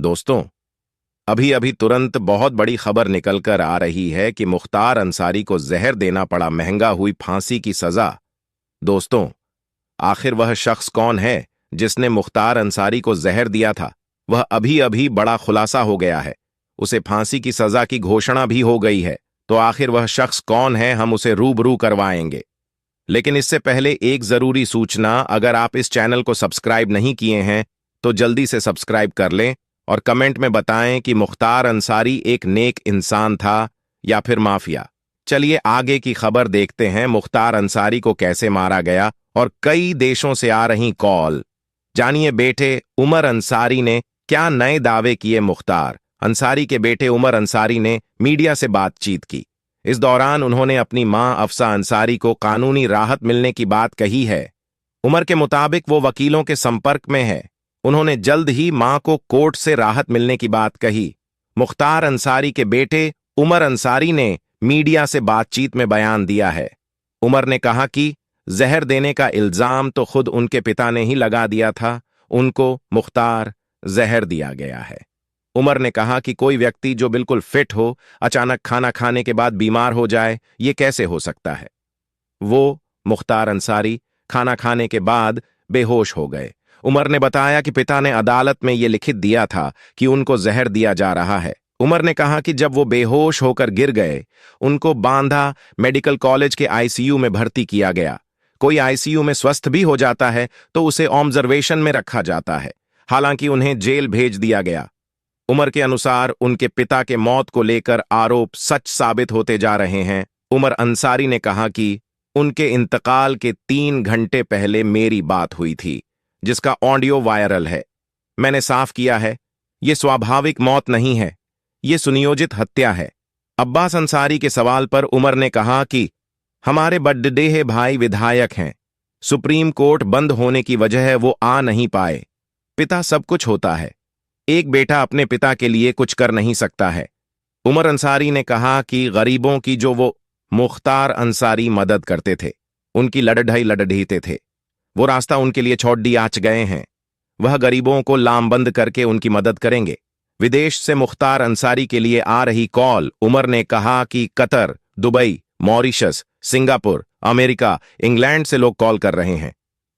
दोस्तों, अभी अभी तुरंत बहुत बड़ी खबर निकलकर आ रही है कि मुख्तार अंसारी को जहर देना पड़ा, महंगा हुई फांसी की सजा। दोस्तों, आखिर वह शख्स कौन है जिसने मुख्तार अंसारी को जहर दिया था? वह अभी अभी बड़ा खुलासा हो गया है। उसे फांसी की सजा की घोषणा भी हो गई है। तो आखिर वह शख्स कौन है, हम उसे रूबरू करवाएंगे। लेकिन इससे पहले एक जरूरी सूचना, अगर आप इस चैनल को सब्सक्राइब नहीं किए हैं तो जल्दी से सब्सक्राइब कर लें और कमेंट में बताएं कि मुख्तार अंसारी एक नेक इंसान था या फिर माफिया। चलिए आगे की खबर देखते हैं। मुख्तार अंसारी को कैसे मारा गया और कई देशों से आ रही कॉल। जानिए बेटे उमर अंसारी ने क्या नए दावे किए। मुख्तार अंसारी के बेटे उमर अंसारी ने मीडिया से बातचीत की। इस दौरान उन्होंने अपनी मां अफसा अंसारी को कानूनी राहत मिलने की बात कही है। उमर के मुताबिक वो वकीलों के संपर्क में है। उन्होंने जल्द ही मां को कोर्ट से राहत मिलने की बात कही। मुख्तार अंसारी के बेटे उमर अंसारी ने मीडिया से बातचीत में बयान दिया है। उमर ने कहा कि जहर देने का इल्जाम तो खुद उनके पिता ने ही लगा दिया था, उनको मुख्तार जहर दिया गया है। उमर ने कहा कि कोई व्यक्ति जो बिल्कुल फिट हो अचानक खाना खाने के बाद बीमार हो जाए, ये कैसे हो सकता है? वो मुख्तार अंसारी खाना खाने के बाद बेहोश हो गए। उमर ने बताया कि पिता ने अदालत में यह लिखित दिया था कि उनको जहर दिया जा रहा है। उमर ने कहा कि जब वो बेहोश होकर गिर गए, उनको बांदा मेडिकल कॉलेज के आईसीयू में भर्ती किया गया। कोई आईसीयू में स्वस्थ भी हो जाता है तो उसे ऑब्जर्वेशन में रखा जाता है, हालांकि उन्हें जेल भेज दिया गया। उमर के अनुसार उनके पिता के मौत को लेकर आरोप सच साबित होते जा रहे हैं। उमर अंसारी ने कहा कि उनके इंतकाल के 3 घंटे पहले मेरी बात हुई थी, जिसका ऑडियो वायरल है। मैंने साफ किया है, यह स्वाभाविक मौत नहीं है, यह सुनियोजित हत्या है। अब्बास अंसारी के सवाल पर उमर ने कहा कि हमारे बड्डेह भाई विधायक हैं, सुप्रीम कोर्ट बंद होने की वजह वो आ नहीं पाए। पिता सब कुछ होता है, एक बेटा अपने पिता के लिए कुछ कर नहीं सकता है। उमर अंसारी ने कहा कि गरीबों की जो वो मुख्तार अंसारी मदद करते थे, उनकी लड़ढीते थे, वो रास्ता उनके लिए छोड़ आच गए हैं। वह गरीबों को लामबंद करके उनकी मदद करेंगे। विदेश से मुख्तार अंसारी के लिए आ रही कॉल। उमर ने कहा कि Qatar, Dubai, Mauritius, Singapore, America, England से लोग कॉल कर रहे हैं।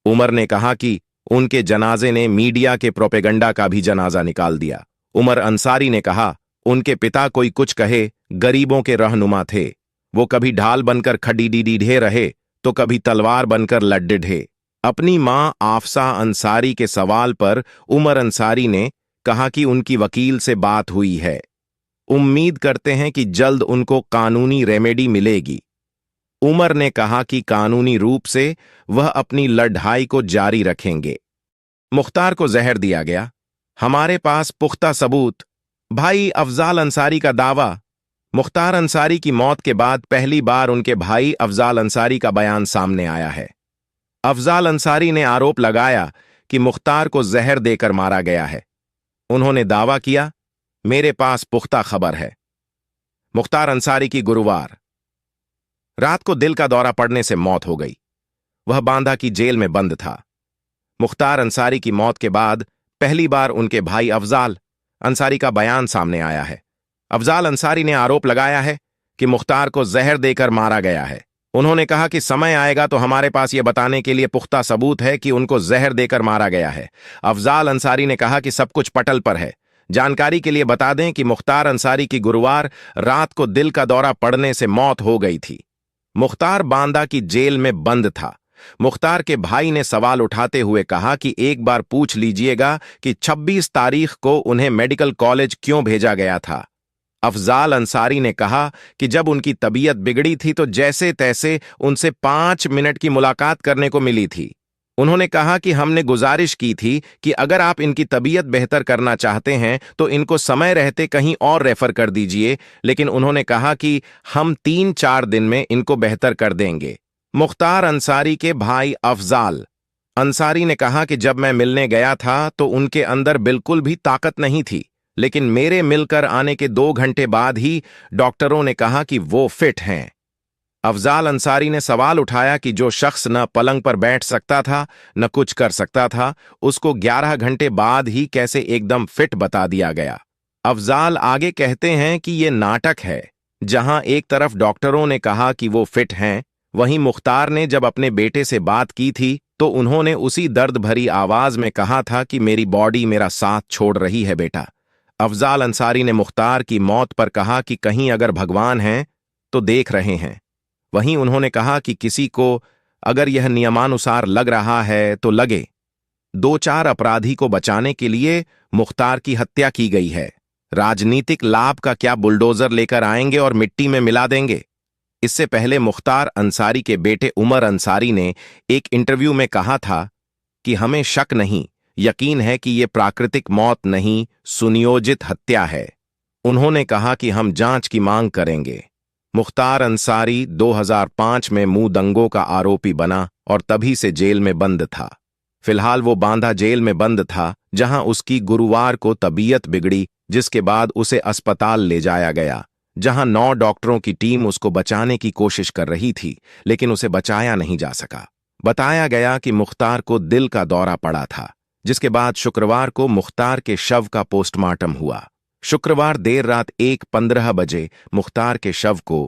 उमर ने कहा कि उनके जनाजे ने मीडिया के प्रोपेगंडा का भी जनाजा निकाल दिया। उमर अंसारी ने कहा उनके पिता कोई कुछ कहे, गरीबों के रहनुमा थे। वो कभी ढाल बनकर खड़ी रहे तो कभी तलवार बनकर लड्ढे। अपनी मां आफसा अंसारी के सवाल पर उमर अंसारी ने कहा कि उनकी वकील से बात हुई है, उम्मीद करते हैं कि जल्द उनको कानूनी रेमेडी मिलेगी। उमर ने कहा कि कानूनी रूप से वह अपनी लड़ाई को जारी रखेंगे। मुख्तार को जहर दिया गया, हमारे पास पुख्ता सबूत। भाई अफजाल अंसारी का दावा। मुख्तार अंसारी की मौत के बाद पहली बार उनके भाई अफजाल अंसारी का बयान सामने आया है। अफजाल अंसारी ने आरोप लगाया कि मुख्तार को जहर देकर मारा गया है। उन्होंने दावा किया, मेरे पास पुख्ता खबर है। मुख्तार अंसारी की गुरुवार रात को दिल का दौरा पड़ने से मौत हो गई। वह बांदा की जेल में बंद था। मुख्तार अंसारी की मौत के बाद पहली बार उनके भाई अफजाल अंसारी का बयान सामने आया है। अफजाल अंसारी ने आरोप लगाया है कि मुख्तार को जहर देकर मारा गया है। उन्होंने कहा कि समय आएगा तो हमारे पास यह बताने के लिए पुख्ता सबूत है कि उनको जहर देकर मारा गया है। अफजाल अंसारी ने कहा कि सब कुछ पटल पर है। जानकारी के लिए बता दें कि मुख्तार अंसारी की गुरुवार रात को दिल का दौरा पड़ने से मौत हो गई थी। मुख्तार बांदा की जेल में बंद था। मुख्तार के भाई ने सवाल उठाते हुए कहा कि एक बार पूछ लीजिएगा कि 26 तारीख को उन्हें मेडिकल कॉलेज क्यों भेजा गया था। अफजाल अंसारी ने कहा कि जब उनकी तबीयत बिगड़ी थी तो जैसे तैसे उनसे 5 मिनट की मुलाकात करने को मिली थी। उन्होंने कहा कि हमने गुजारिश की थी कि अगर आप इनकी तबीयत बेहतर करना चाहते हैं तो इनको समय रहते कहीं और रेफर कर दीजिए, लेकिन उन्होंने कहा कि हम 3-4 दिन में इनको बेहतर कर देंगे। मुख्तार अंसारी के भाई अफजाल अंसारी ने कहा कि जब मैं मिलने गया था तो उनके अंदर बिल्कुल भी ताकत नहीं थी, लेकिन मेरे मिलकर आने के 2 घंटे बाद ही डॉक्टरों ने कहा कि वो फिट हैं। अफजाल अंसारी ने सवाल उठाया कि जो शख्स न पलंग पर बैठ सकता था न कुछ कर सकता था, उसको 11 घंटे बाद ही कैसे एकदम फिट बता दिया गया। अफजाल आगे कहते हैं कि ये नाटक है। जहां एक तरफ डॉक्टरों ने कहा कि वो फिट हैं, वहीं मुख्तार ने जब अपने बेटे से बात की थी तो उन्होंने उसी दर्द भरी आवाज में कहा था कि मेरी बॉडी मेरा साथ छोड़ रही है बेटा। अफजाल अंसारी ने मुख्तार की मौत पर कहा कि कहीं अगर भगवान हैं तो देख रहे हैं। वहीं उन्होंने कहा कि किसी को अगर यह नियमानुसार लग रहा है तो लगे। 2-4 अपराधी को बचाने के लिए मुख्तार की हत्या की गई है। राजनीतिक लाभ का क्या बुलडोजर लेकर आएंगे और मिट्टी में मिला देंगे। इससे पहले मुख्तार अंसारी के बेटे उमर अंसारी ने एक इंटरव्यू में कहा था कि हमें शक नहीं, यकीन है कि यह प्राकृतिक मौत नहीं, सुनियोजित हत्या है। उन्होंने कहा कि हम जांच की मांग करेंगे। मुख्तार अंसारी 2005 में मुंह दंगों का आरोपी बना और तभी से जेल में बंद था। फिलहाल वो बांदा जेल में बंद था, जहां उसकी गुरुवार को तबीयत बिगड़ी, जिसके बाद उसे अस्पताल ले जाया गया, जहां 9 डॉक्टरों की टीम उसको बचाने की कोशिश कर रही थी, लेकिन उसे बचाया नहीं जा सका। बताया गया कि मुख्तार को दिल का दौरा पड़ा था, जिसके बाद शुक्रवार को मुख्तार के शव का पोस्टमार्टम हुआ। शुक्रवार देर रात 1:15 बजे मुख्तार के शव को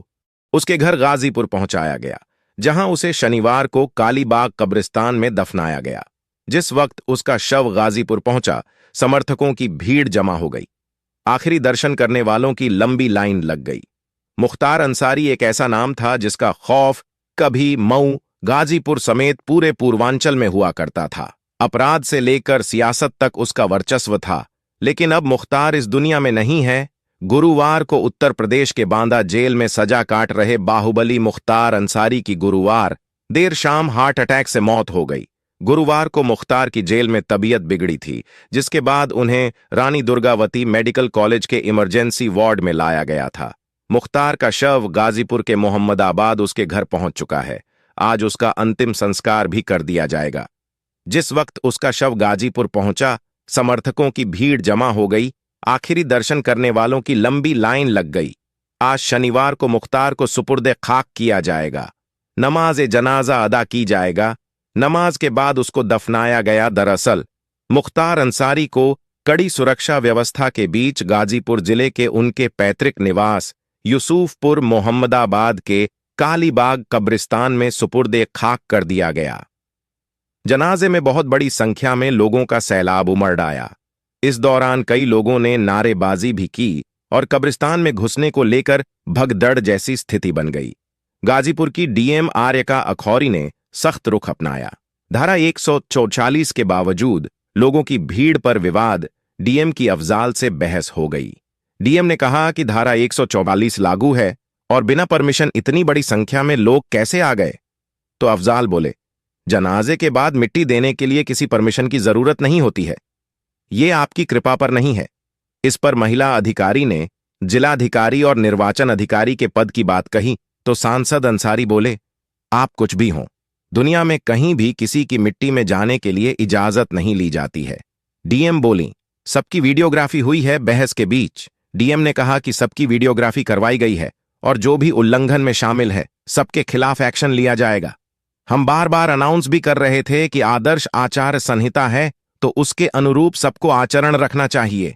उसके घर गाजीपुर पहुंचाया गया, जहां उसे शनिवार को कालीबाग कब्रिस्तान में दफनाया गया। जिस वक्त उसका शव गाजीपुर पहुंचा, समर्थकों की भीड़ जमा हो गई। आखिरी दर्शन करने वालों की लंबी लाइन लग गई। मुख्तार अंसारी एक ऐसा नाम था जिसका खौफ कभी मऊ, गाजीपुर समेत पूरे पूर्वांचल में हुआ करता था। अपराध से लेकर सियासत तक उसका वर्चस्व था। लेकिन अब मुख्तार इस दुनिया में नहीं है। गुरुवार को उत्तर प्रदेश के बांदा जेल में सजा काट रहे बाहुबली मुख्तार अंसारी की गुरुवार देर शाम हार्ट अटैक से मौत हो गई। गुरुवार को मुख्तार की जेल में तबीयत बिगड़ी थी, जिसके बाद उन्हें रानी दुर्गावती मेडिकल कॉलेज के इमरजेंसी वार्ड में लाया गया था। मुख्तार का शव गाजीपुर के मोहम्मदाबाद उसके घर पहुंच चुका है। आज उसका अंतिम संस्कार भी कर दिया जाएगा। जिस वक्त उसका शव गाजीपुर पहुंचा, समर्थकों की भीड़ जमा हो गई। आखिरी दर्शन करने वालों की लंबी लाइन लग गई। आज शनिवार को मुख्तार को सुपुर्दे खाक किया जाएगा। नमाज जनाजा अदा की जाएगा। नमाज के बाद उसको दफनाया गया। दरअसल मुख्तार अंसारी को कड़ी सुरक्षा व्यवस्था के बीच गाजीपुर जिले के उनके पैतृक निवास यूसुफपुर मोहम्मदाबाद के कालीबाग कब्रिस्तान में सुपुर्दे खाक कर दिया गया। जनाजे में बहुत बड़ी संख्या में लोगों का सैलाब उमड़ आया। इस दौरान कई लोगों ने नारेबाजी भी की और कब्रिस्तान में घुसने को लेकर भगदड़ जैसी स्थिति बन गई। गाजीपुर की डीएम आर्यका अखौरी ने सख्त रुख अपनाया। धारा 144 के बावजूद लोगों की भीड़ पर विवाद, डीएम की अफजाल से बहस हो गई। डीएम ने कहा कि धारा 144 लागू है और बिना परमिशन इतनी बड़ी संख्या में लोग कैसे आ गए। तो अफजाल बोले, जनाजे के बाद मिट्टी देने के लिए किसी परमिशन की जरूरत नहीं होती है। ये आपकी कृपा पर नहीं है। इस पर महिला अधिकारी ने जिलाधिकारी और निर्वाचन अधिकारी के पद की बात कही तो सांसद अंसारी बोले, आप कुछ भी हों, दुनिया में कहीं भी किसी की मिट्टी में जाने के लिए इजाजत नहीं ली जाती है। डीएम बोली, सबकी वीडियोग्राफी हुई है। बहस के बीच डीएम ने कहा कि सबकी वीडियोग्राफी करवाई गई है और जो भी उल्लंघन में शामिल है सबके खिलाफ एक्शन लिया जाएगा। हम बार बार अनाउंस भी कर रहे थे कि आदर्श आचार संहिता है तो उसके अनुरूप सबको आचरण रखना चाहिए।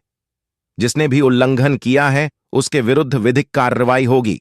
जिसने भी उल्लंघन किया है उसके विरुद्ध विधिक कार्रवाई होगी।